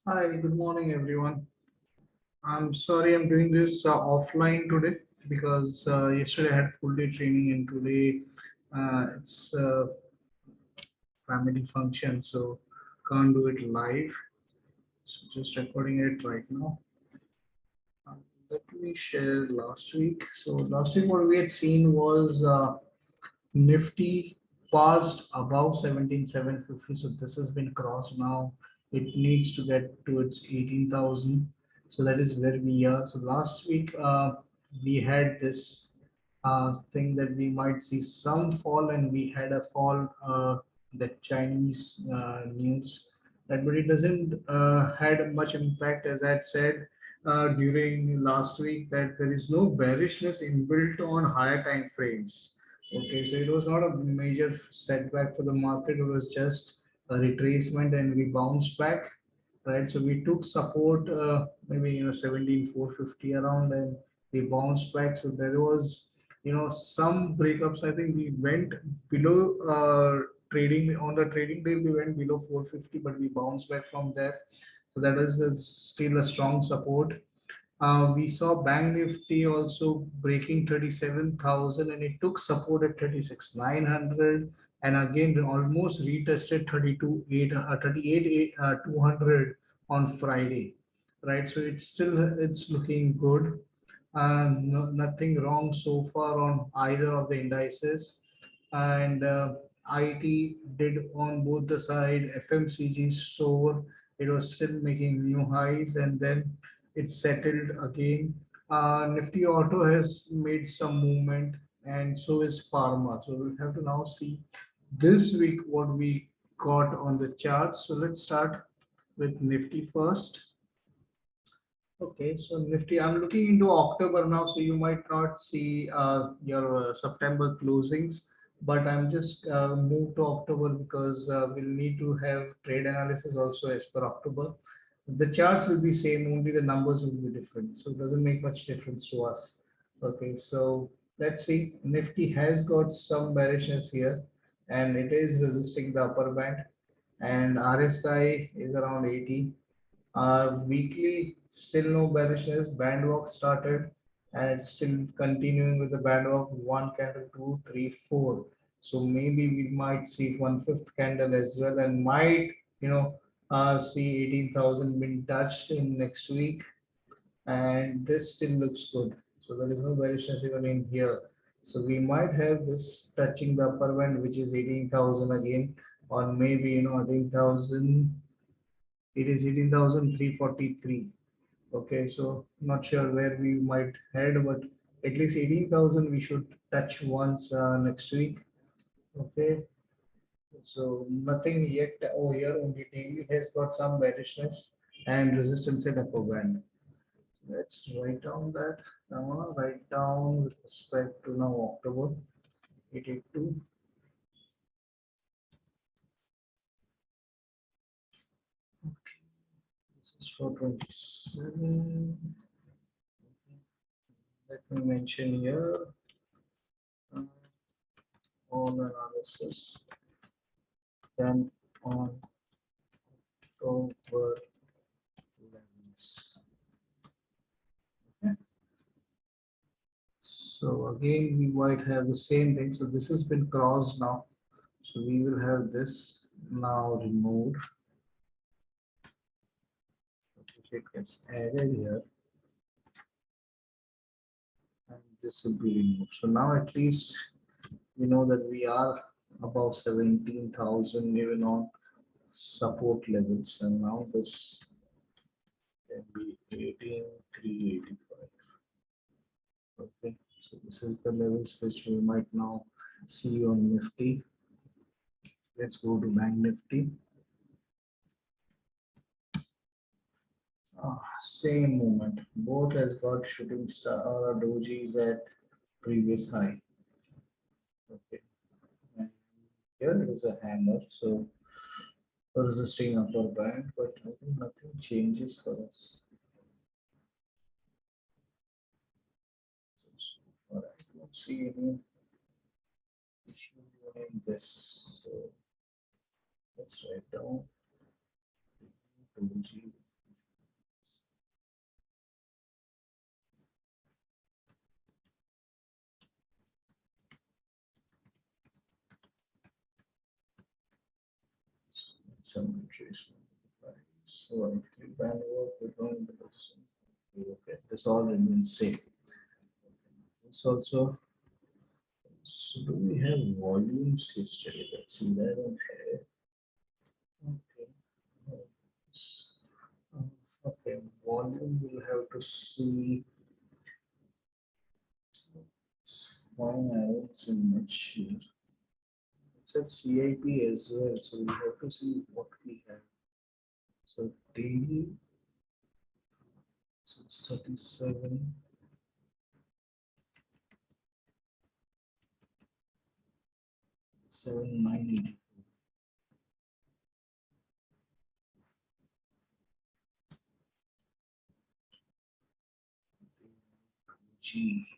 Hi, good morning, everyone. I'm sorry I'm doing this offline today because yesterday I had full day training and today it's family function, so can't do it live. So just recording it right now. Um, Let me share last week. So last week what we had seen was Nifty passed above 17,750. So this has been crossed now. It needs to get to its 18,000. So that is where we are. So last week we had this thing that we might see some fall, and we had a fall that Chinese news. That, but it doesn't had much impact, as I had said during last week, that there is no bearishness inbuilt on higher time frames. Okay, so it was not a major setback for the market. It was just a retracement, and we bounced back, right? So we took support, maybe 17,450 around, and we bounced back. So there was some breakups. I think we went below trading on the trading day. We went below 450, but we bounced back from there. So that is still a strong support. We saw Bank Nifty also breaking 37,000, and it took support at 36,900, and again almost retested 200 on Friday, right? So it's looking good. No, nothing wrong so far on either of the indices, and IT did on both the side. FMCG soared, it was still making new highs, and then it settled again. Nifty Auto has made some movement, and so is Pharma. So we'll have to now see this week what we got on the charts. So let's start with Nifty first. Okay, so Nifty, I'm looking into October now, so you might not see your September closings, but I'm just moved to October because we'll need to have trade analysis also as per October. The charts will be same, only the numbers will be different, so it doesn't make much difference to us. Okay, so let's see. Nifty has got some bearishness here, and it is resisting the upper band, and RSI is around 80. Weekly, still no bearishness. Bandwalk started, and it's still continuing with the bandwalk. One candle, two, three, four. So maybe we might see one fifth candle as well, and might see 18,000 being touched in next week. And this still looks good. So there is no bearishness even in here. So we might have this touching the upper band, which is 18,000 again, or maybe 18,000. It is 18,343. Okay, so not sure where we might head, but at least 18,000 we should touch once next week. Okay, so nothing yet over here. Only daily has got some bearishness and resistance at upper band. Let's write down that. I want to write down with respect to now October 82. Okay, this is for 27. Let me mention here uh, on analysis. Then on October 11th. Okay. So again, we might have the same thing. So this has been crossed now. So we will have this now removed. If it gets added here, and this will be removed. So now at least we know that we are above 17,000 even on support levels, and now this can be 18,385. Okay, so this is the levels which we might now see on Nifty. Let's go to Bank Nifty. Same movement. Both has got shooting star dojis at previous high. Okay, and here is a hammer, so resisting upper band, but I think nothing changes for us. So I don't see any issue in this. So let's write down doji some retracement. So bandwalk, we're going to position. Okay, this all remains same. This also. So do we have volumes yesterday? Let's see that on Friday. Okay. Okay, volume we'll have to see. It's fine, I don't see much here. It said CIP as well, so we have to see what we have. So daily 637. Seven nine G.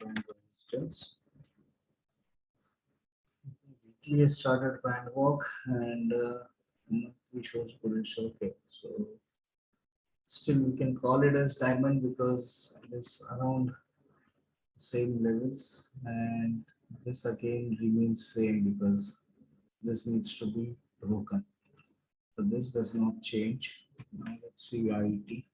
Resistance. Weekly has started bandwalk and monthly shows bullish. Okay, so still we can call it as diamond because it is around same levels, and this again remains same because this needs to be broken. So this does not change. Now let's see IT.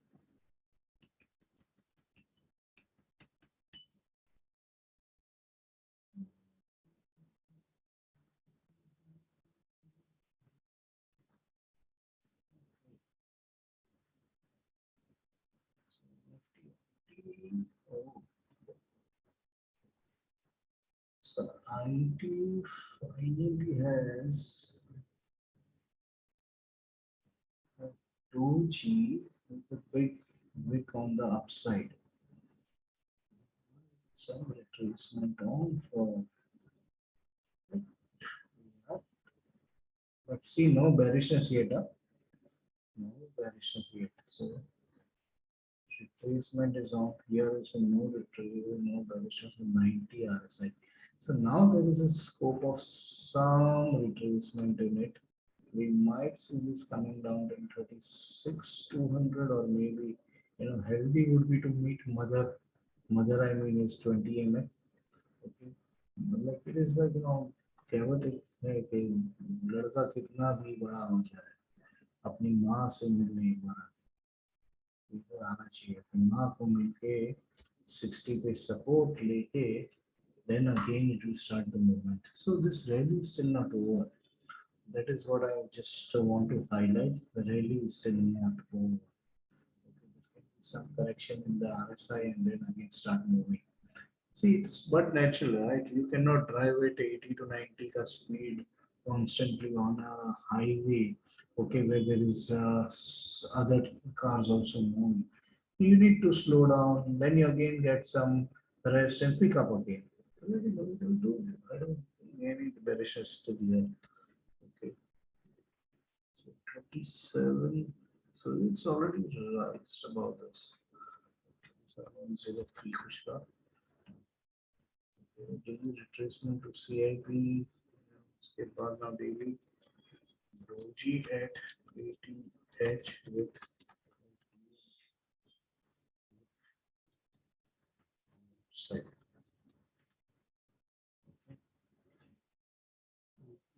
Oh. So IT finally has a doji with a big wick on the upside. Some retracement on for, yeah. But see, no bearishness yet. Huh? No bearishness yet. So retracement is on here. So no retracement, no bearishness in 90 RSI. So now there is a scope of some retracement in it. We might see this coming down to 36,200, or maybe healthy would be to meet mother. Mother I mean is 20 mm. Okay, like it is like कहवत है कि लड़का कितना भी बड़ा हो जाए अपनी माँ से मिलने एक बार इधर आना चाहिए, अपनी माँ को मिलके 60 पे सपोर्ट लेके then again it will start the movement. So this rally is still not over. That is what I just want to highlight. The rally is still not over. Some correction in the RSI and then again start moving. See, it's but natural, right? You cannot drive at 80 to 90 ka speed constantly on a highway, okay, where there is other cars also moving. You need to slow down, then you again get some rest and pick up again. I don't think any bearishness still here. Okay, so 37. So it's already raised about this. So 103 Kushra. Daily retracement to CIP. उसके बाद now daily doji at 80H with side.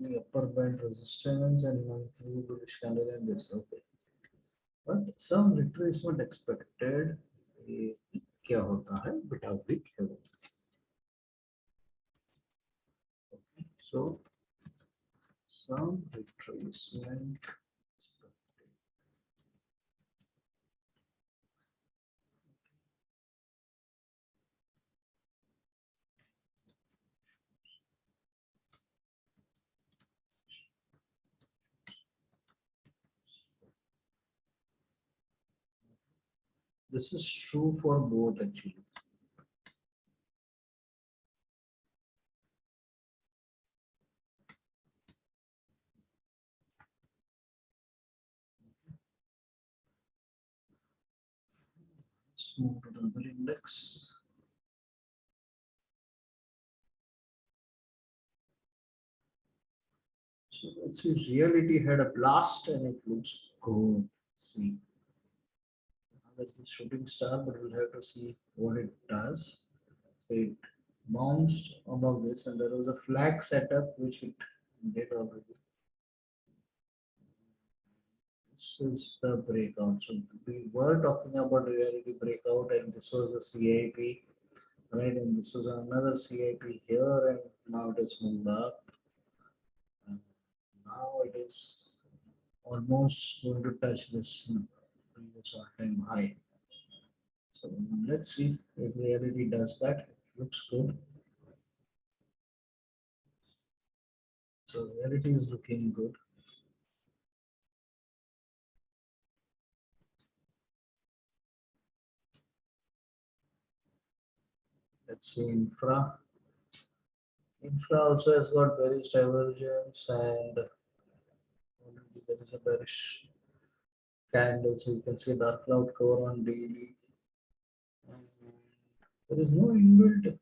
The upper band resistance and monthly bullish candle and this. Okay, but some retracement expected. ये क्या होता है बेटा wick है वो. Okay, so some retracement. This is true for both actually. Let's move to the other index. So let's see, reality had a blast and it looks good. See, there's a shooting star, but we'll have to see what it does. So it bounced above this, and there was a flag setup which it did already. This is the breakout. So we were talking about reality breakout, and this was a CIP, right? And this was another CIP here, and now it has moved up. And now it is almost going to touch this previous all-time high. So let's see if reality does that. It looks good. So reality is looking good. Let's see infra. Infra also has got bearish divergence, and already there is a bearish candle. So you can see dark cloud cover on daily. And there is no inbuilt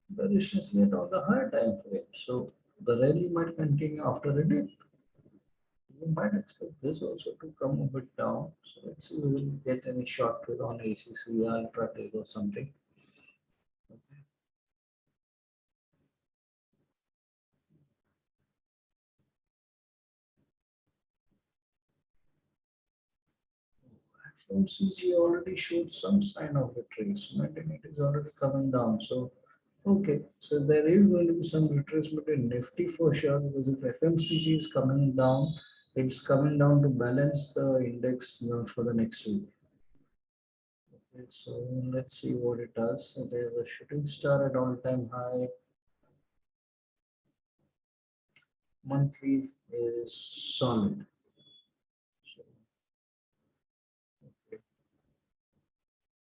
bearishness yet on the higher time frame. So the rally might continue after a dip. You might expect this also to come a bit down. So let's see if we will get any short fill on ACC, Ultra Take or something. FMCG already showed some sign of retracement and it is already coming down. So, okay, so there is going to be some retracement in Nifty for sure, because if FMCG is coming down, it's coming down to balance the index for the next week. Okay, so let's see what it does. So there's a shooting star at all-time high. Monthly is solid. So, okay.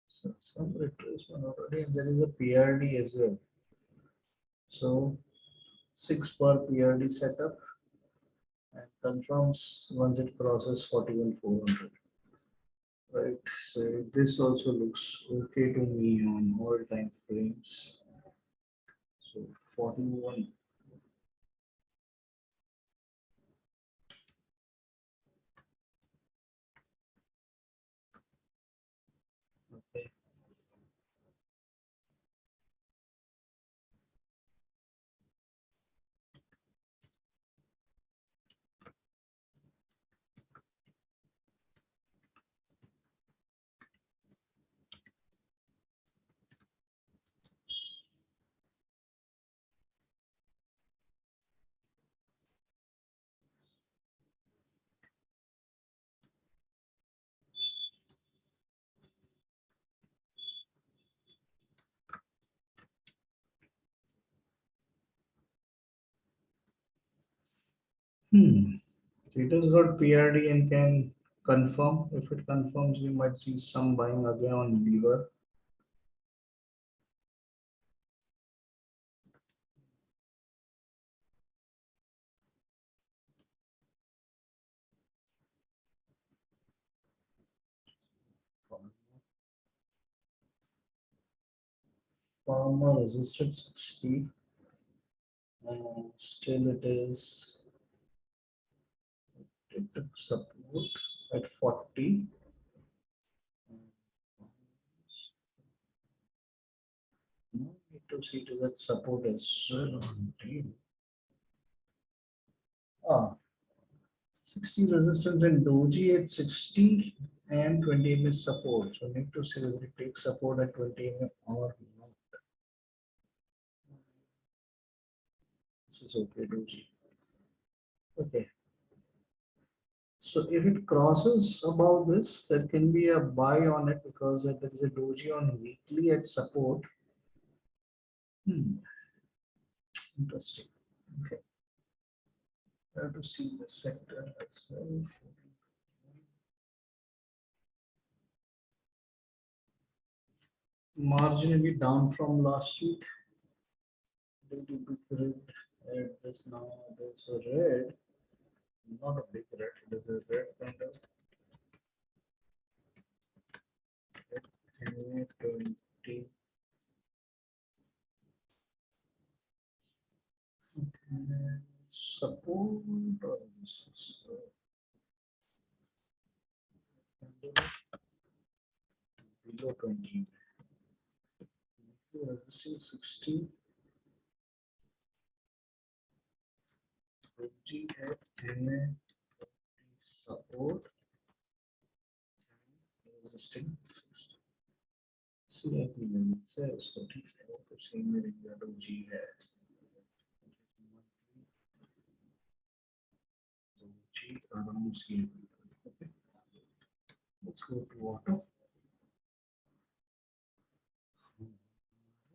So some retracement already, and there is a PRD as well. So 6 per PRD setup and confirms once it crosses 41,400. Right. So this also looks okay to me on all time frames. So 41. Okay. So it has got PRD and can confirm. If it confirms, we might see some buying again on lever. Farmer resisted 60 and still it is, it took support at 40. No need to see to that support as well on deal. 60 resistance and doji at 60 and 20 mm support. So need to see whether it takes support at 20 mm or not. This is okay, doji. Okay. So if it crosses above this, there can be a buy on it because there is a doji on weekly at support. Interesting. Okay. I have to see the sector as well. Marginally down from last week. Little big red at this now. There's a red, not a big red. There's a red kind of. 20. Okay. support or resistance? Below 20. Resistance 60. Doji at MA support and resisting 60. CIP level says 45 तो same में रहेगा doji है doji around CIP. Okay, let's go to auto.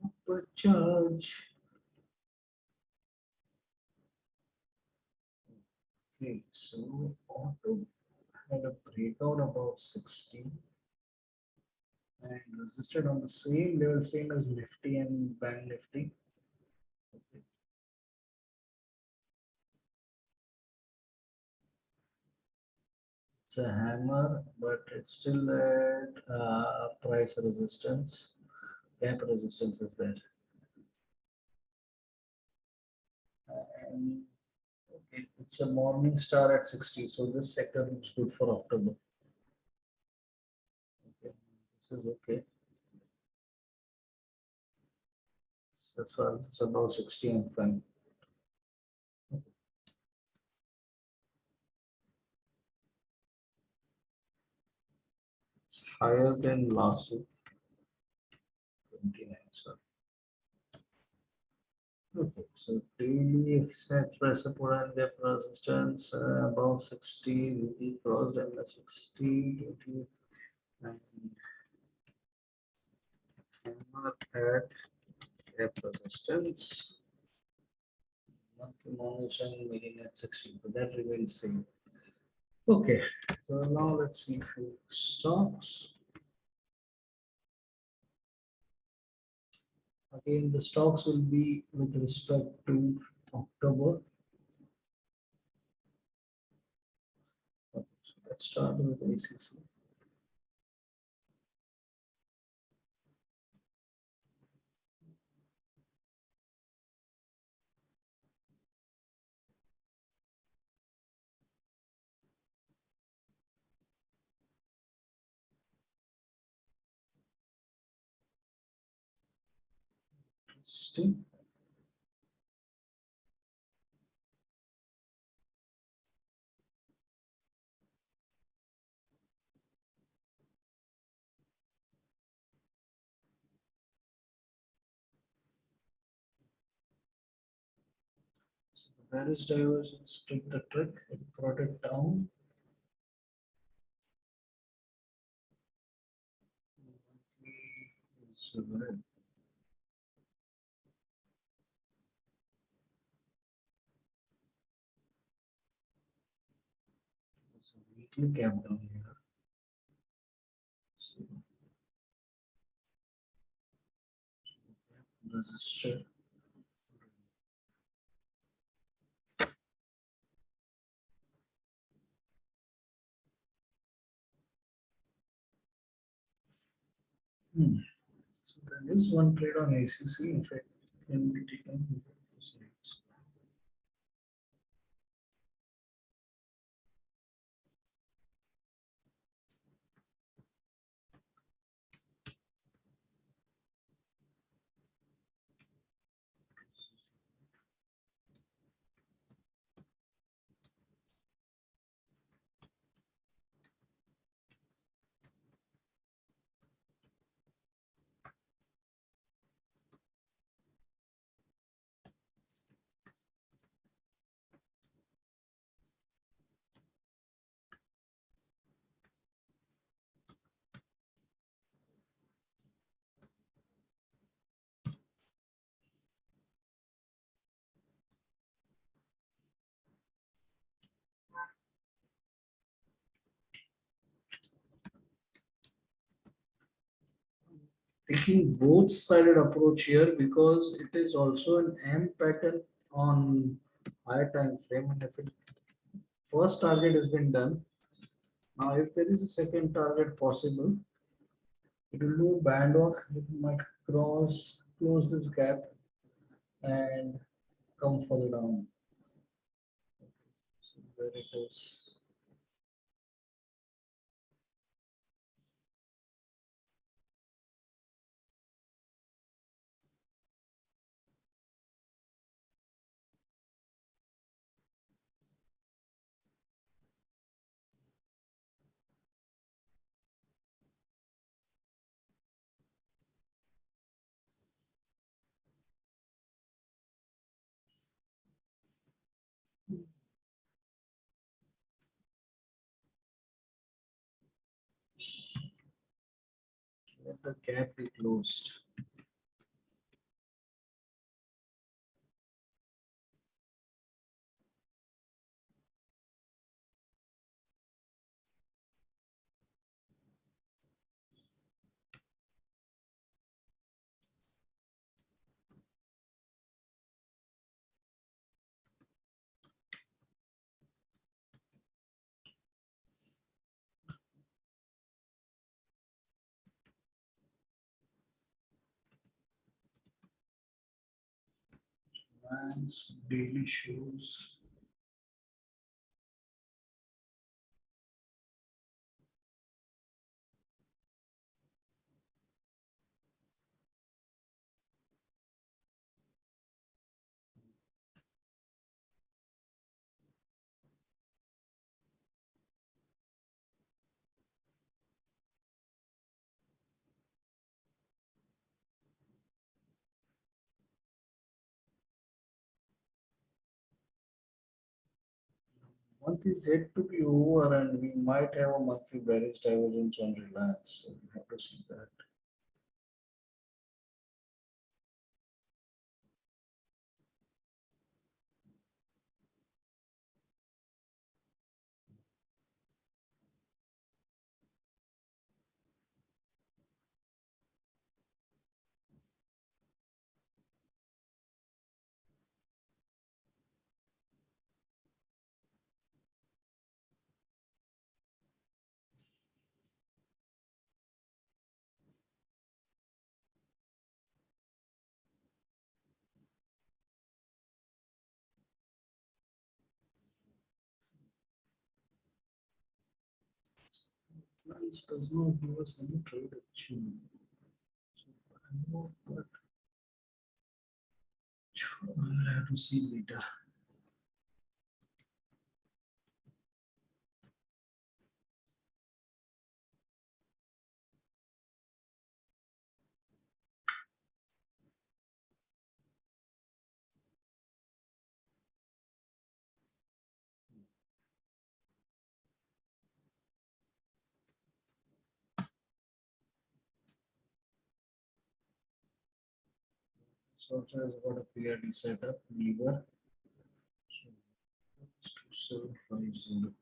Upper charge. Okay, so auto had a breakout about 60 and resisted on the same level, same as Nifty and BankNifty. Okay. It's a hammer, but it's still at price resistance. Gap resistance is there. And okay, it's a morning star at 60, so this sector looks good for October. Okay, this is okay. So as far as it's about 60, I'm fine. It's higher than last week. 29, sorry. Okay, so daily set support and their resistance above 60, we crossed and the 60, 20, and at their resistance. Monthly monitoring meeting at 60, but that remains same. Okay, so now let's see few stocks. Again, the stocks will be with respect to October. Okay, so let's start with ACC. Interesting. So the bearish divergence took the trick, it brought it down. So red. It's a weekly gap down here. So resistor. So there is one trade on ACC, in fact, can be taken with those rates. Taking both sided approach here because it is also an M pattern on higher time frame, and if it first target has been done, now if there is a second target possible, it will do bandwalk, it might close this gap and come further down. where it is. Let the gap be closed. Man's daily shows. Month is yet to be over, and we might have a monthly bearish divergence on Reliance. So we have to see that. Reliance does not give us any trade action. So I know, but I'll have to see later. So also has got a PRD setup lever. So it's 2750.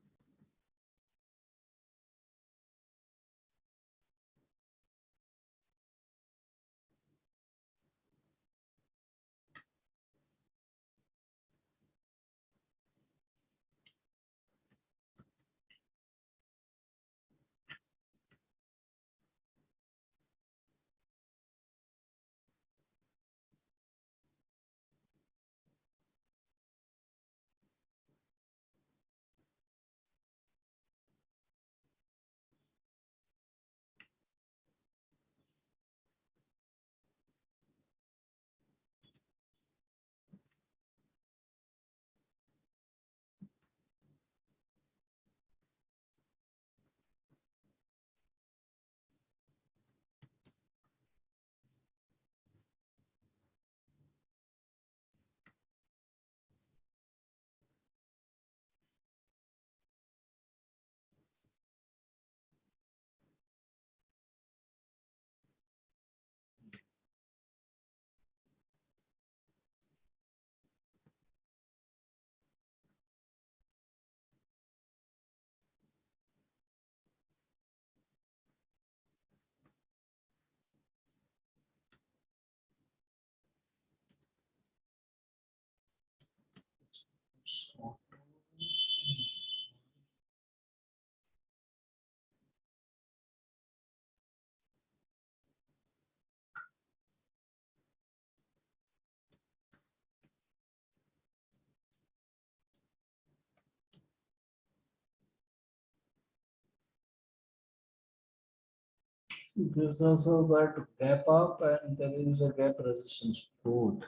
This also got gap up and there is a gap resistance both.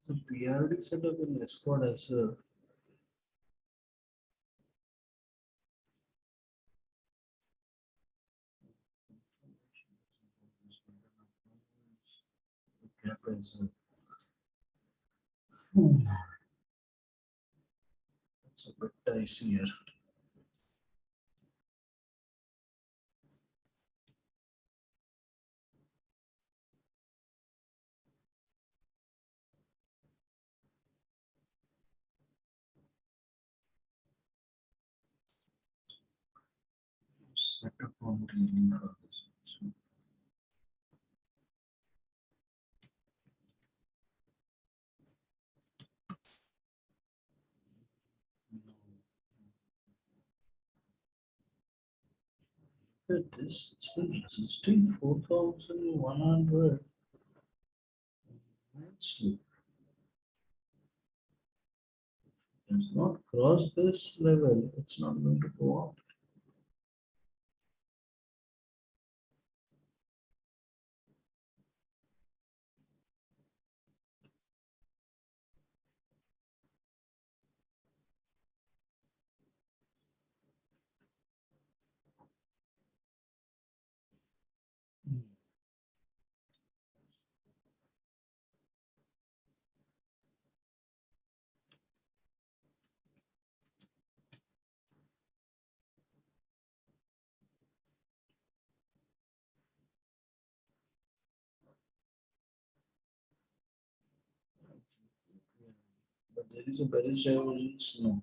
So PRD setup in Escort as well. Gap as well. That's a bit dicey here. Setup on dealing for this. So, look at this, it's been resisting 4,100 nicely. It's not crossed this level, it's not going to go up. But there is a bearish divergence, no.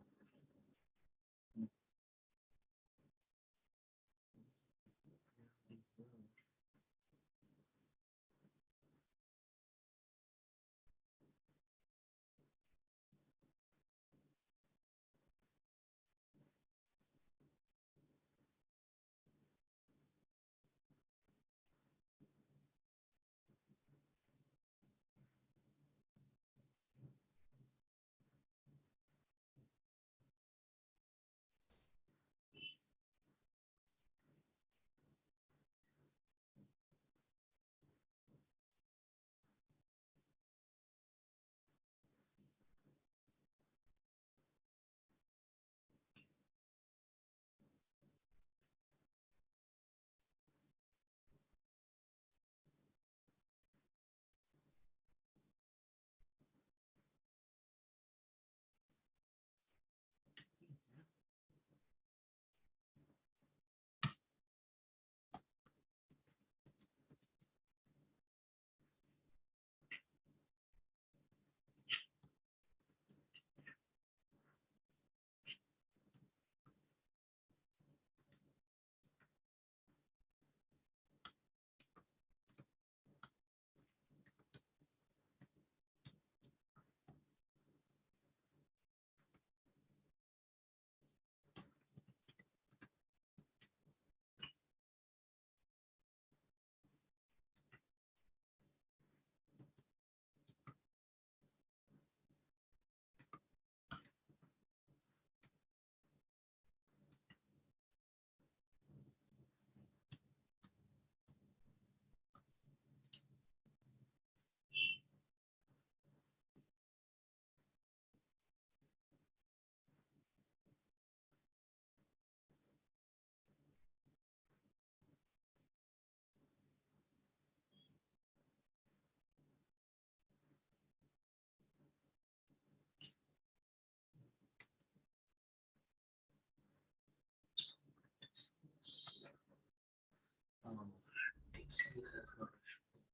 TCS has got a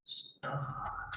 star.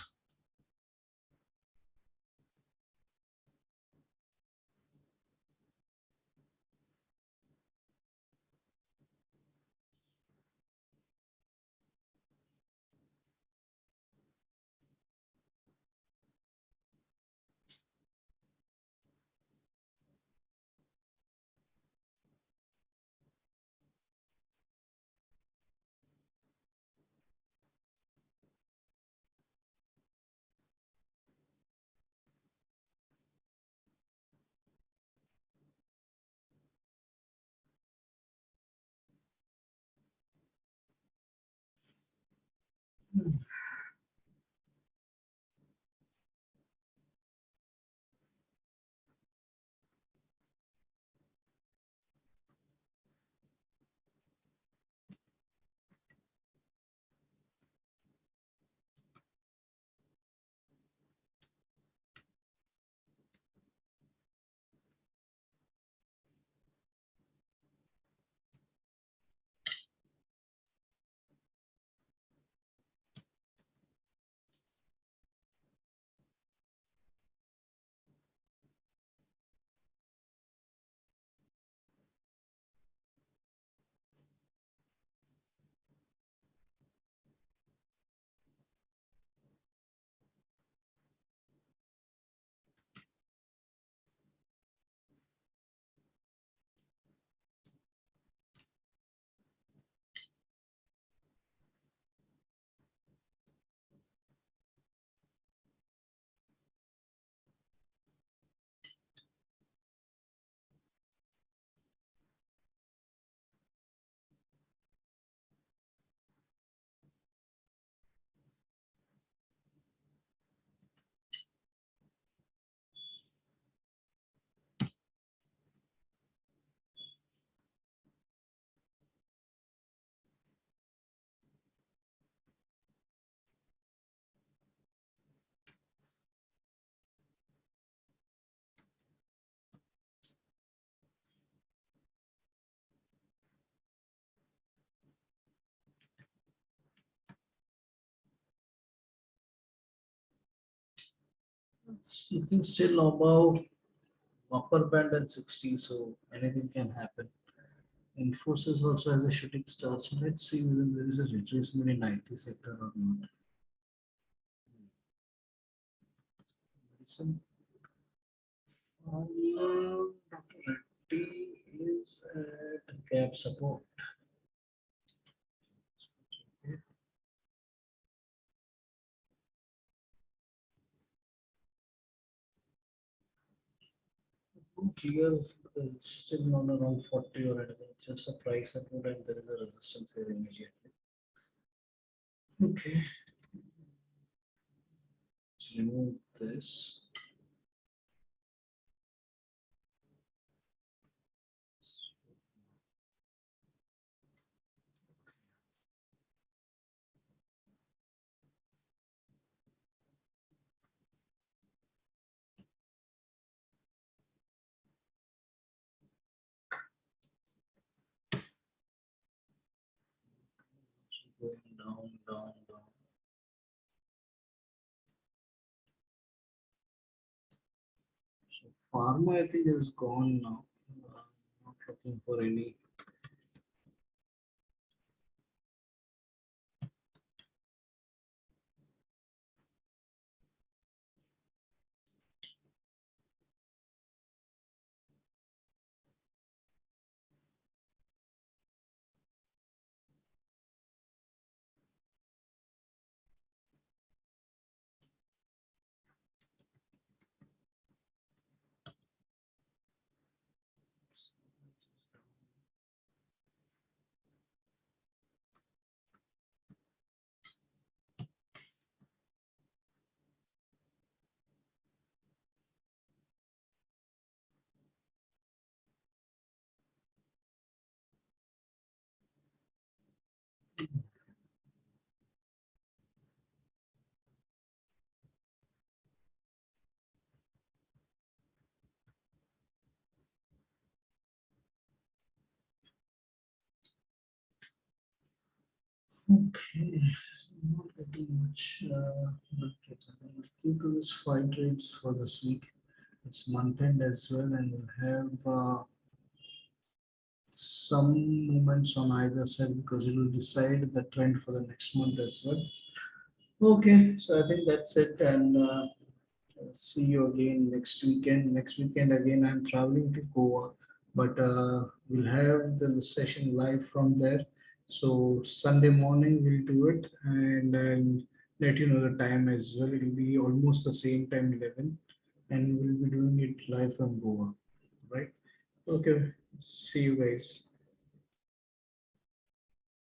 It's looking still above upper band at 60, so anything can happen. Infosys also has a shooting star, so let's see whether there is a retracement in IT sector or not. Some Dr. Reddy is at gap support. Clear, it's still not around 40 or anything, it's just a price support and there is a resistance here immediately. Okay, let's remove this. So going down, down, down. So pharma, I think, is gone now. Not looking for any. Okay, so not getting much good trades. I will keep to this 5 trades for this week. It's month end as well, and we'll have some movements on either side because it will decide the trend for the next month as well. Okay, so I think that's it, and see you again next weekend. Next weekend again, I'm traveling to Goa, but we'll have the session live from there. So Sunday morning we'll do it, and I'll let you know the time as well. It will be almost the same time, 11, and we'll be doing it live from Goa, right? Okay, see you guys.